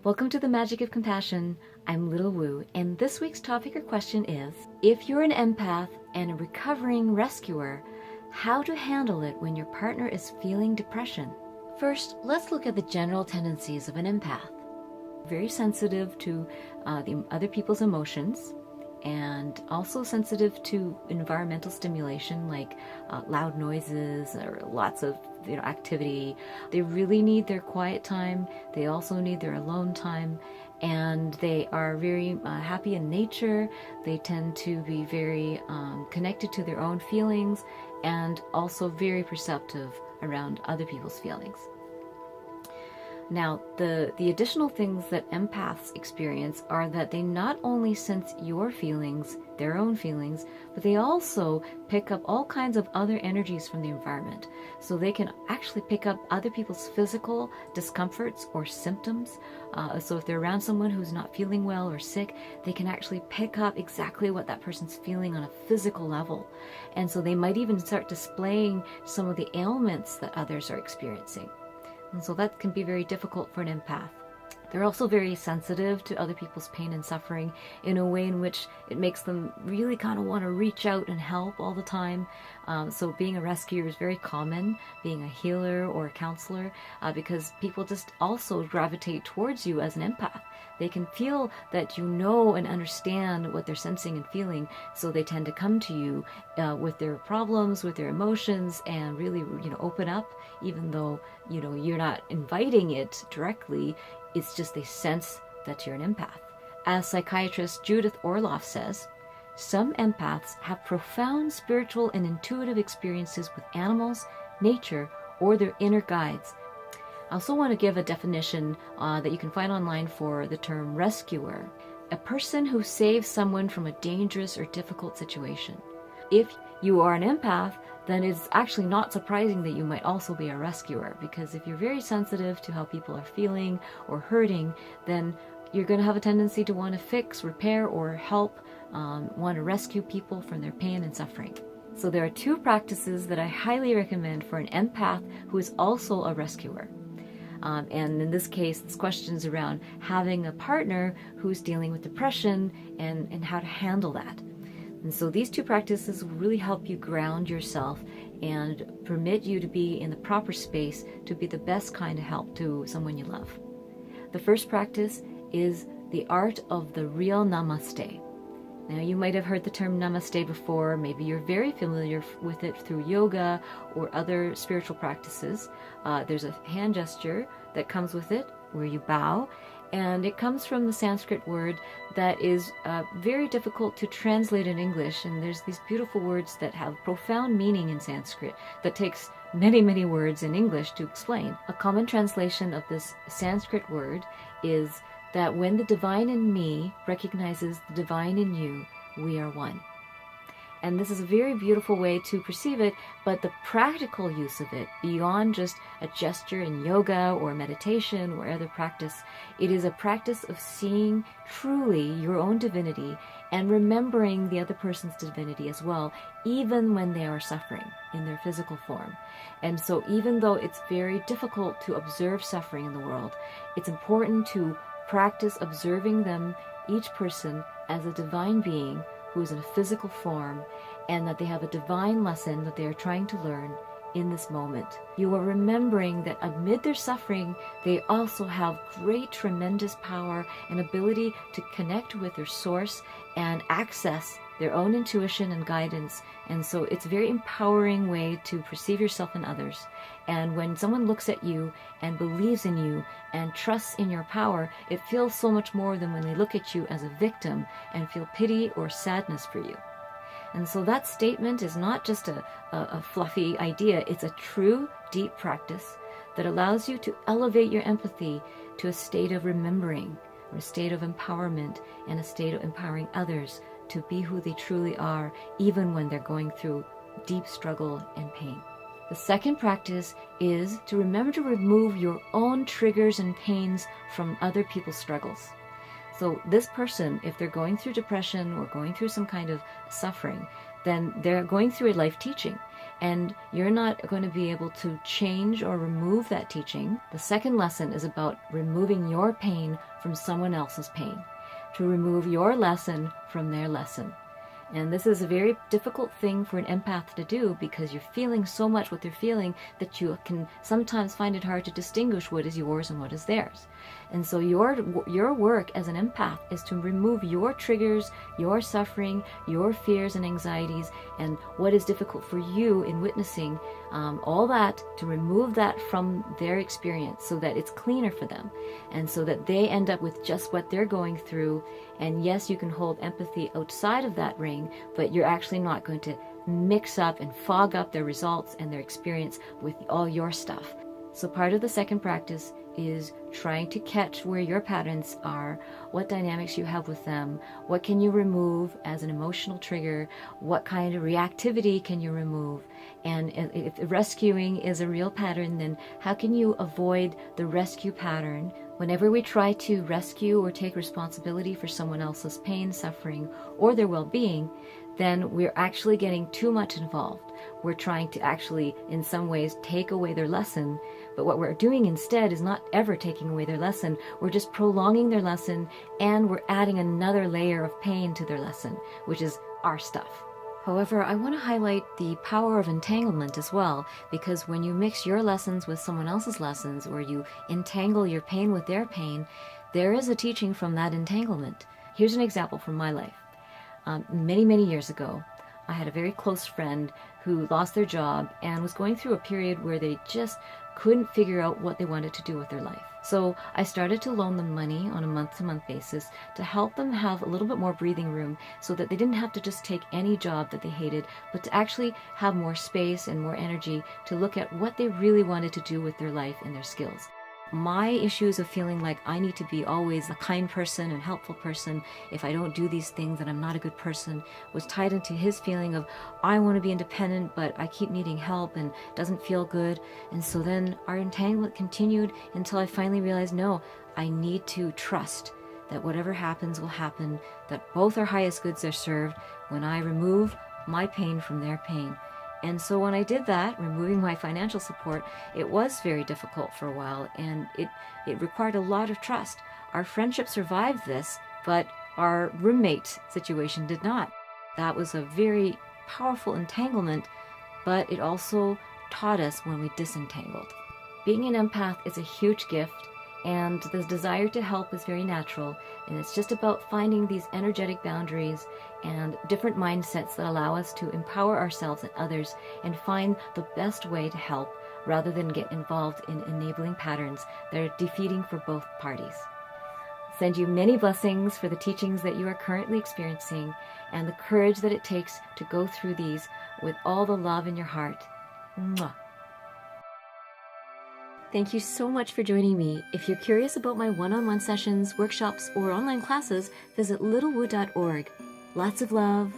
Welcome to the Magic of Compassion. I'm Little Wu, and this week's topic or question is, if you're an empath and a recovering rescuer, how to handle it when your partner is feeling depression. First, let's look at the general tendencies of an empath. Very sensitive to the other people's emotions, and also sensitive to environmental stimulation like loud noises or lots of activity. They really need their quiet time. They also need their alone time, and they are very happy in nature. They tend to be very connected to their own feelings, and also very perceptive around other people's feelings. Now, the additional things that empaths experience are that they not only sense your feelings, their own feelings, but they also pick up all kinds of other energies from the environment. So they can actually pick up other people's physical discomforts or symptoms. So if they're around someone who's not feeling well or sick, they can actually pick up exactly what that person's feeling on a physical level. And so they might even start displaying some of the ailments that others are experiencing. And so that can be very difficult for an empath. They're also very sensitive to other people's pain and suffering in a way in which it makes them really kind of want to reach out and help all the time. So being a rescuer is very common, being a healer or a counselor, because people just also gravitate towards you as an empath. They can feel that you know and understand what they're sensing and feeling, so they tend to come to you with their problems, with their emotions, and really, open up, even though, you're not inviting it directly. It's just they sense that you're an empath. As psychiatrist Judith Orloff says, some empaths have profound spiritual and intuitive experiences with animals, nature, or their inner guides. I also want to give a definition that you can find online for the term rescuer: a person who saves someone from a dangerous or difficult situation. If you are an empath, then it's actually not surprising that you might also be a rescuer, because if you're very sensitive to how people are feeling or hurting, then you're going to have a tendency to want to fix, repair, or help, want to rescue people from their pain and suffering. So there are two practices that I highly recommend for an empath who is also a rescuer. And in this case, this question is around having a partner who's dealing with depression and how to handle that. And so these two practices will really help you ground yourself and permit you to be in the proper space to be the best kind of help to someone you love. The first practice is the art of the real namaste. Now, you might have heard the term namaste before. Maybe you're very familiar with it through yoga or other spiritual practices. There's a hand gesture that comes with it where you bow, and it comes from the Sanskrit word that is very difficult to translate in English. And there's these beautiful words that have profound meaning in Sanskrit that takes many, many words in English to explain. A common translation of this Sanskrit word is that when the divine in me recognizes the divine in you, we are one. And this is a very beautiful way to perceive it, but the practical use of it, beyond just a gesture in yoga or meditation or other practice, it is a practice of seeing truly your own divinity and remembering the other person's divinity as well, even when they are suffering in their physical form. And so even though it's very difficult to observe suffering in the world, it's important to practice observing them, each person, as a divine being who is in a physical form, and that they have a divine lesson that they are trying to learn in this moment. You are remembering that amid their suffering, they also have great, tremendous power and ability to connect with their source and access their own intuition and guidance. And so it's a very empowering way to perceive yourself and others. And when someone looks at you and believes in you and trusts in your power, it feels so much more than when they look at you as a victim and feel pity or sadness for you. And so that statement is not just a fluffy idea. It's a true, deep practice that allows you to elevate your empathy to a state of remembering, or a state of empowerment, and a state of empowering others to be who they truly are, even when they're going through deep struggle and pain. The second practice is to remember to remove your own triggers and pains from other people's struggles. So this person, if they're going through depression or going through some kind of suffering, then they're going through a life teaching. and you're not going to be able to change or remove that teaching. The second lesson is about removing your pain from someone else's pain, to remove your lesson from their lesson. And this is a very difficult thing for an empath to do, because you're feeling so much what they're feeling that you can sometimes find it hard to distinguish what is yours and what is theirs. And so your work as an empath is to remove your triggers, your suffering, your fears and anxieties, and what is difficult for you in witnessing all that, to remove that from their experience so that it's cleaner for them, and so that they end up with just what they're going through. And yes, you can hold empathy outside of that ring, but you're actually not going to mix up and fog up their results and their experience with all your stuff. So part of the second practice is trying to catch where your patterns are, what dynamics you have with them, what can you remove as an emotional trigger, what kind of reactivity can you remove, and if rescuing is a real pattern, then how can you avoid the rescue pattern. Whenever we try to rescue or take responsibility for someone else's pain, suffering, or their well-being, then we're actually getting too much involved. We're trying to actually, in some ways, take away their lesson. But what we're doing instead is not ever taking away their lesson. We're just prolonging their lesson, and we're adding another layer of pain to their lesson, which is our stuff. However, I want to highlight the power of entanglement as well, because when you mix your lessons with someone else's lessons, or you entangle your pain with their pain, there is a teaching from that entanglement. Here's an example from my life. Many, many years ago, I had a very close friend who lost their job and was going through a period where they just couldn't figure out what they wanted to do with their life. So I started to loan them money on a month-to-month basis to help them have a little bit more breathing room, so that they didn't have to just take any job that they hated, but to actually have more space and more energy to look at what they really wanted to do with their life and their skills. My issues of feeling like I need to be always a kind person and helpful person, if I don't do these things then I'm not a good person, was tied into his feeling of, I want to be independent but I keep needing help and doesn't feel good. And so then our entanglement continued until I finally realized, no, I need to trust that whatever happens will happen, that both our highest goods are served when I remove my pain from their pain. And so when I did that, removing my financial support, it was very difficult for a while, and it required a lot of trust. Our friendship survived this, but our roommate situation did not. That was a very powerful entanglement, but it also taught us when we disentangled. Being an empath is a huge gift, and the desire to help is very natural, and it's just about finding these energetic boundaries and different mindsets that allow us to empower ourselves and others and find the best way to help, rather than get involved in enabling patterns that are defeating for both parties. Send you many blessings for the teachings that you are currently experiencing, and the courage that it takes to go through these with all the love in your heart. Mwah. Thank you so much for joining me. If you're curious about my one-on-one sessions, workshops, or online classes, visit littlewood.org. Lots of love.